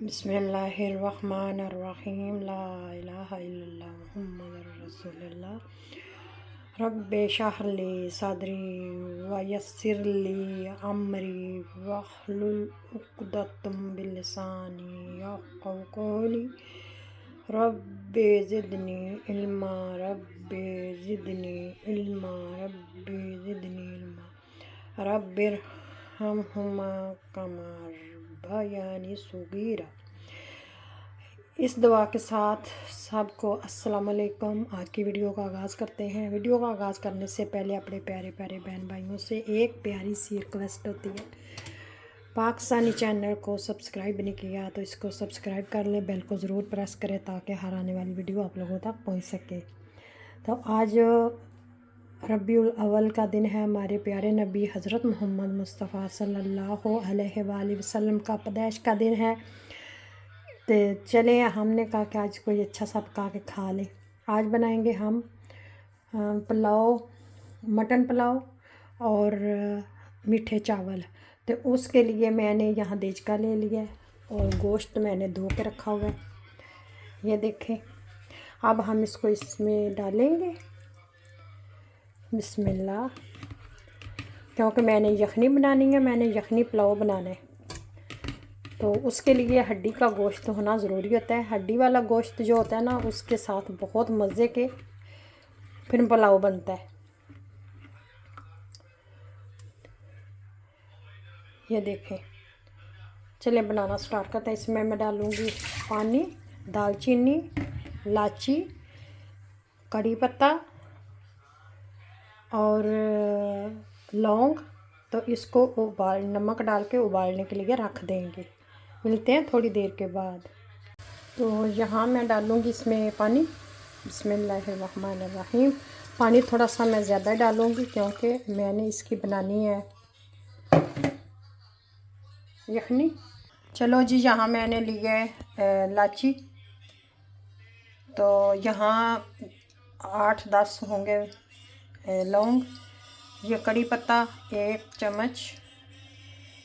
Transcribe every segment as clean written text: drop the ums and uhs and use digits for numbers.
बिस्मिल्लाहिर्रहमानिर्रहीम ला इलाहा इल्लल्लाह मुहम्मदुर रसूलुल्लाह रब्बि इश्रह ली सदरी व यस्सिर ली अमरी वहलुल उक़दतम मिन लिसानी यफ़क़हू क़ौली रब्बि ज़िदनी इल्मा रब्बि ज़िदनी इल्मा रब्बि ज़िदनी इल्मा रब्बिरहमहुमा कमा रब्बयानी सग़ीरा। इस दुआ के साथ सबको अस्सलाम वालेकुम। आज की वीडियो का आगाज़ करते हैं। वीडियो का आगाज़ करने से पहले अपने प्यारे प्यारे बहन भाइयों से एक प्यारी सी रिक्वेस्ट होती है, पाकिस्तानी चैनल को सब्सक्राइब नहीं किया तो इसको सब्सक्राइब कर लें, बेल को ज़रूर प्रेस करें ताकि हर आने वाली वीडियो आप लोगों तक पहुंच सके। तो आज रबीउल अव्वल का दिन है। हमारे प्यारे नबी हज़रत मोहम्मद मुस्तफ़ा सल्लल्लाहु अलैहि वसल्लम का पैदाइश का दिन है। तो चले, हमने कहा कि आज कोई अच्छा सा पका के खा लें। आज बनाएंगे हम पुलाव, मटन पुलाव और मीठे चावल। तो उसके लिए मैंने यहाँ देचका ले लिया है और गोश्त मैंने धो के रखा हुआ है, ये देखें। अब हम इसको इसमें डालेंगे बिस्मिल्लाह, क्योंकि मैंने यखनी बनानी है, मैंने यखनी पुलाव बनाना है। तो उसके लिए हड्डी का गोश्त होना ज़रूरी होता है। हड्डी वाला गोश्त जो होता है ना, उसके साथ बहुत मज़े के फिर पुलाव बनता है। ये देखें, चलिए बनाना स्टार्ट करते हैं। इसमें मैं डालूँगी पानी, दालचीनी, इलायची, कड़ी पत्ता और लौंग। तो इसको नमक डाल के उबालने के लिए रख देंगे। मिलते हैं थोड़ी देर के बाद। तो यहाँ मैं डालूँगी इसमें पानी, बिस्मिल्लाहिर्रहमानिर्रहीम। पानी थोड़ा सा मैं ज़्यादा डालूँगी क्योंकि मैंने इसकी बनानी है यखनी। चलो जी, यहाँ मैंने लिया है इलायची, तो यहाँ 8-10 होंगे लौंग, ये कड़ी पत्ता, 1 चम्मच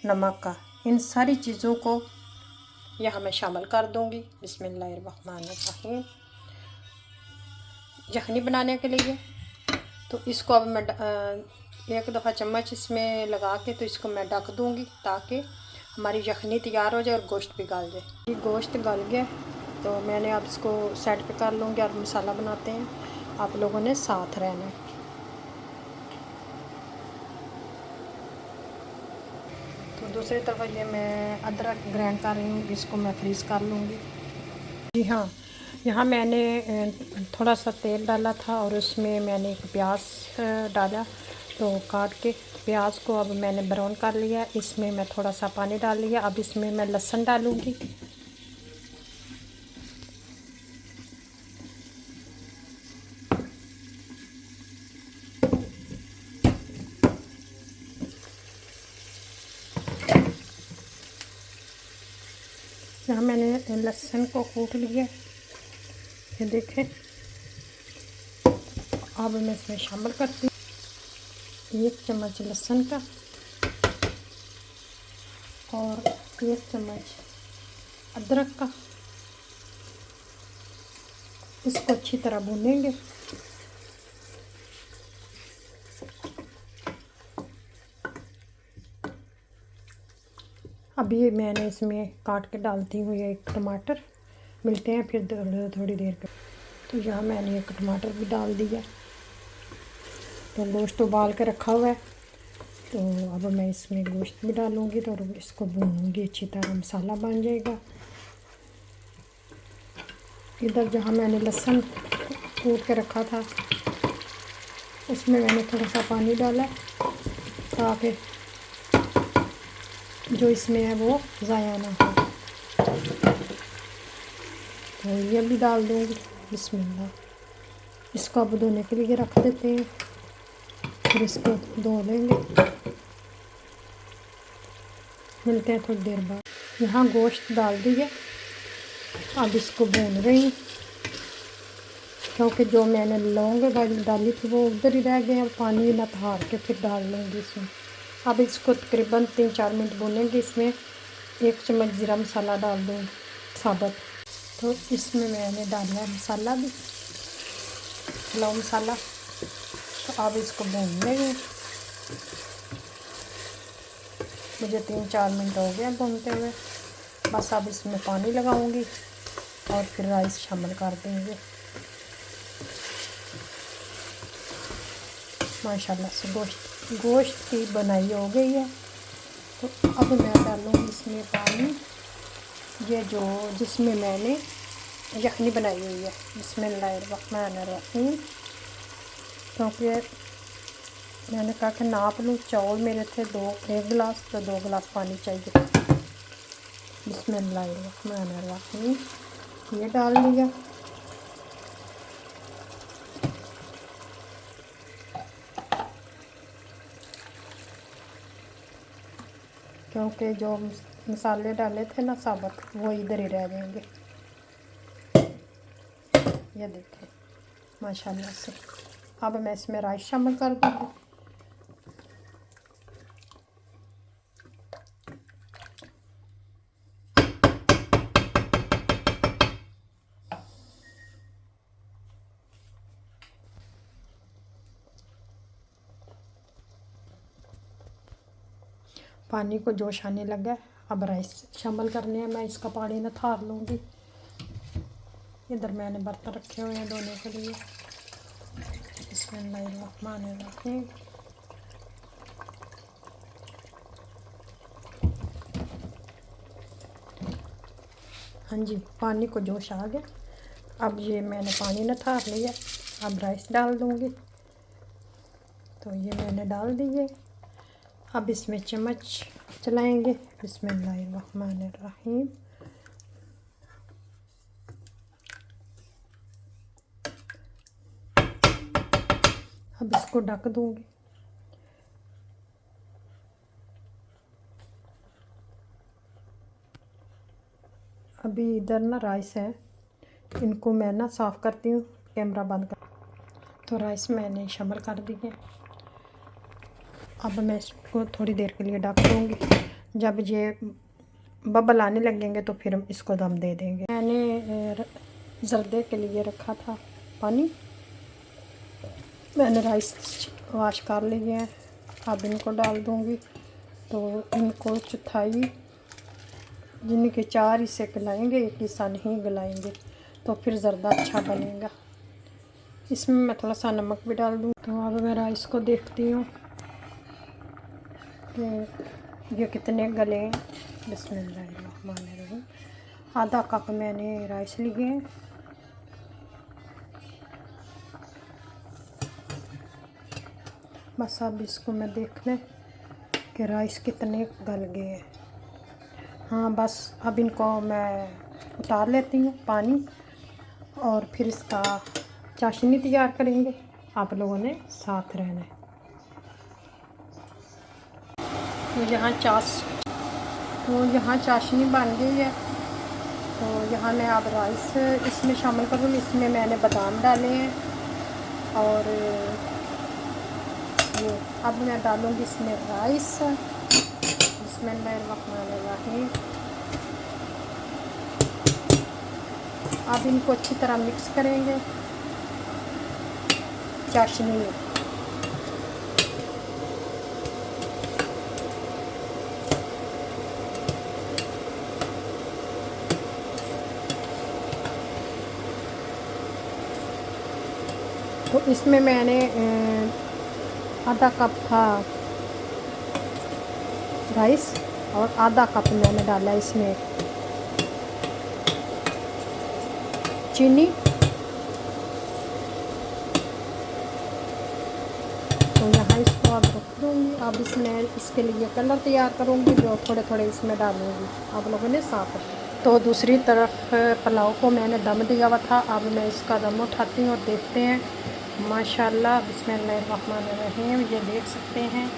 नमक का। इन सारी चीज़ों को यहाँ मैं शामिल कर दूँगी बिस्मिल्लाहिर्रहमानिर्रहीम यखनी बनाने के लिए। तो इसको अब मैं एक दफ़ा चम्मच इसमें लगा के तो इसको मैं ढक दूँगी ताकि हमारी यखनी तैयार हो जाए और गोश्त भी गल जाए। ये गोश्त गल गया तो मैंने अब इसको साइड पे कर लूँगी और मसाला बनाते हैं। आप लोगों ने साथ रहना है। तो दूसरी तरफ ये मैं अदरक ग्राइंड कर रही हूँ, इसको मैं फ्रीज़ कर लूँगी। जी हाँ, यहाँ मैंने थोड़ा सा तेल डाला था और उसमें मैंने एक प्याज डाला, तो काट के प्याज को अब मैंने ब्राउन कर लिया। इसमें मैं थोड़ा सा पानी डाल लिया। अब इसमें मैं लहसुन डालूँगी। यहाँ मैंने लहसुन को कूट लिया, ये देखें। अब मैं इसमें शामिल करती हूँ 1 चम्मच लहसुन का और 1 चम्मच अदरक का। इसको अच्छी तरह भूनेंगे। अभी मैंने इसमें काट के डालती हूँ 1 टमाटर। मिलते हैं फिर थोड़ी देर के। तो यहाँ मैंने 1 टमाटर भी डाल दिया। तो गोश्त उबाल के रखा हुआ है, तो अब मैं इसमें गोश्त भी डालूँगी तो इसको भूनूँगी अच्छी तरह, मसाला बन जाएगा। इधर जहाँ मैंने लहसुन कूट के रखा था उसमें मैंने थोड़ा सा पानी डाला ताकि जो इसमें है वो ज़ाया ना हो। तो ये भी डाल दूँगी बिस्मिल्लाह। इसको अब धोने के लिए रख देते हैं, फिर इसको धो लेंगे। मिलते हैं थोड़ी देर बाद। यहाँ गोश्त डाल दिए, अब इसको भून रही हूँ क्योंकि जो मैंने लौंग डाली थी वो उधर ही रह गए। अब पानी न हार के फिर डाल लूँगी इसमें। अब इसको तकरीबन 3-4 मिनट भूनेंगे। इसमें 1 चम्मच ज़ीरा मसाला डाल दूँगी। साबुत। तो इसमें मैंने डाला है मसाला भी, पुलाव मसाला। तो अब इसको भून लेंगे। मुझे 3-4 मिनट हो गए भूनते हुए। बस अब इसमें पानी लगाऊंगी और फिर राइस शामिल कर देंगे। माशाल्लाह से गोश्त की बनाई हो गई है। तो अब मैं डालूँगी इसमें पानी, ये जो जिसमें मैंने यखनी बनाई हुई है। बिस्मिल्लाहिर्रहमानिर्रहीम। क्योंकि मैंने कहा कि नाप लूँ, चावल मेरे थे 1 गिलास, तो 2 गिलास पानी चाहिए। बिस्मिल्लाहिर्रहमानिर्रहीम, ये डाल दिया। क्योंकि जो मसाले डाले थे ना साबुत, वो इधर ही रह जाएंगे। ये देखें माशाल्लाह से। अब मैं इसमें राइस शामिल कर दूँगी। पानी को जोश आने लगा, अब राइस शामिल करने हैं। मैं इसका पानी ना थार लूँगी। इधर मैंने बर्तन रखे हुए हैं धोने के लिए। बिस्मिल्लाहिर्रहमानिर्रहीम। हाँ जी, पानी को जोश आ गया। अब ये मैंने पानी ना थार लिया, अब राइस डाल दूँगी। तो ये मैंने डाल दिए। अब इसमें चम्मच चलाएंगे। बिस्मिल्लाहिर्रहमानिर्रहीम। अब इसको ढक दूँगी। अभी इधर ना राइस है, इनको मैं ना साफ़ करती हूँ। कैमरा बंद कर। तो राइस मैंने शामिल कर दिए। अब मैं इसको थोड़ी देर के लिए ढक दूँगी। जब ये बबल आने लगेंगे तो फिर हम इसको दम दे देंगे। मैंने जर्दे के लिए रखा था पानी, मैंने राइस वॉश कर लिए हैं। अब इनको डाल दूँगी। तो इनको चौथाई जिनके 4 हिस्से गलाएंगे, 1 हिस्सा नहीं गलाएंगे, तो फिर ज़र्दा अच्छा बनेगा। इसमें मैं थोड़ा सा नमक भी डाल दूँ। तो अब मैं राइस को देखती हूँ कि ये कितने गले हैं। बिस्मिल्लाहिर्रहमानिर्रहीम। आधा कप मैंने राइस लिए हैं। बस अब इसको मैं देख लें कि राइस कितने गल गए हैं। हाँ बस अब इनको मैं उतार लेती हूँ पानी, और फिर इसका चाशनी तैयार करेंगे। आप लोगों ने साथ रहना है। तो यहाँ चाशनी बन गई है। तो यहाँ मैं अब राइस इसमें शामिल करूँगी। इसमें मैंने बादाम डाले हैं, और ये अब मैं डालूँगी इसमें राइस। बिस्मिल्लाहिर्रहमानिर्रहीम। अब इनको अच्छी तरह मिक्स करेंगे चाशनी में। तो इसमें मैंने आधा कप था राइस, और आधा कप मैंने डाला इसमें चीनी। तो यहाँ इसको अब रख दूँगी। अब इसमें इसके लिए कलर तैयार करूँगी, जो थोड़े थोड़े इसमें डालूँगी। आप लोगों ने साफ। तो दूसरी तरफ पुलाव को मैंने दम दिया हुआ था। अब मैं इसका दम उठाती हूँ और देखते हैं। माशाल्लाह, बिस्मिल्लाहिर्रहमानिर्रहीम। ये देख सकते हैं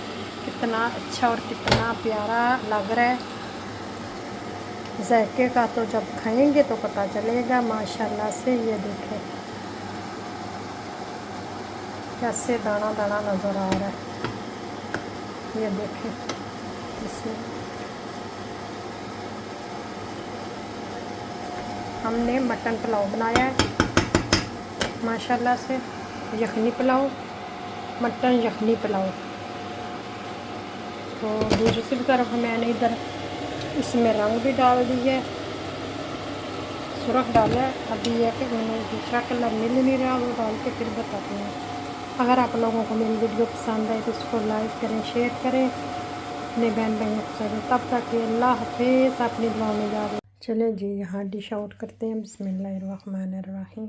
कितना अच्छा और कितना प्यारा लग रहा है। जायके का तो जब खाएंगे तो पता चलेगा माशाल्लाह से। ये देखें कैसे दाना दाना नज़र आ रहा है। ये देखें इसमें हमने मटन पुलाव बनाया है माशाल्लाह से, यखनी पुलाव, मटन यखनी पुलाव। तो दूसरी तरफ मैंने इधर इसमें रंग भी डाल दिया है, सुरख डाला है। अभी यह कि मैंने दूसरा कलर मिल नहीं रहा, वो डाल के फिर बताती हूँ। अगर आप लोगों को मेरी वीडियो पसंद आए तो इसको लाइक करें, शेयर करें अपने बहन भाइयों के साथ। तब तक के अल्लाह हाफिज़, अपनी दुआ में याद रखें। चलें जी, यहाँ डिश आउट करते हैं। बिस्मिल्लाहिर्रहमानिर्रहीम।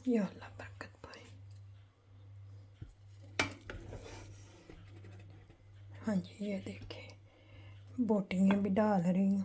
या अल्लाह बरकत पाए। हाँ जी, ये देखें बोटियाँ भी डाल रही हूँ।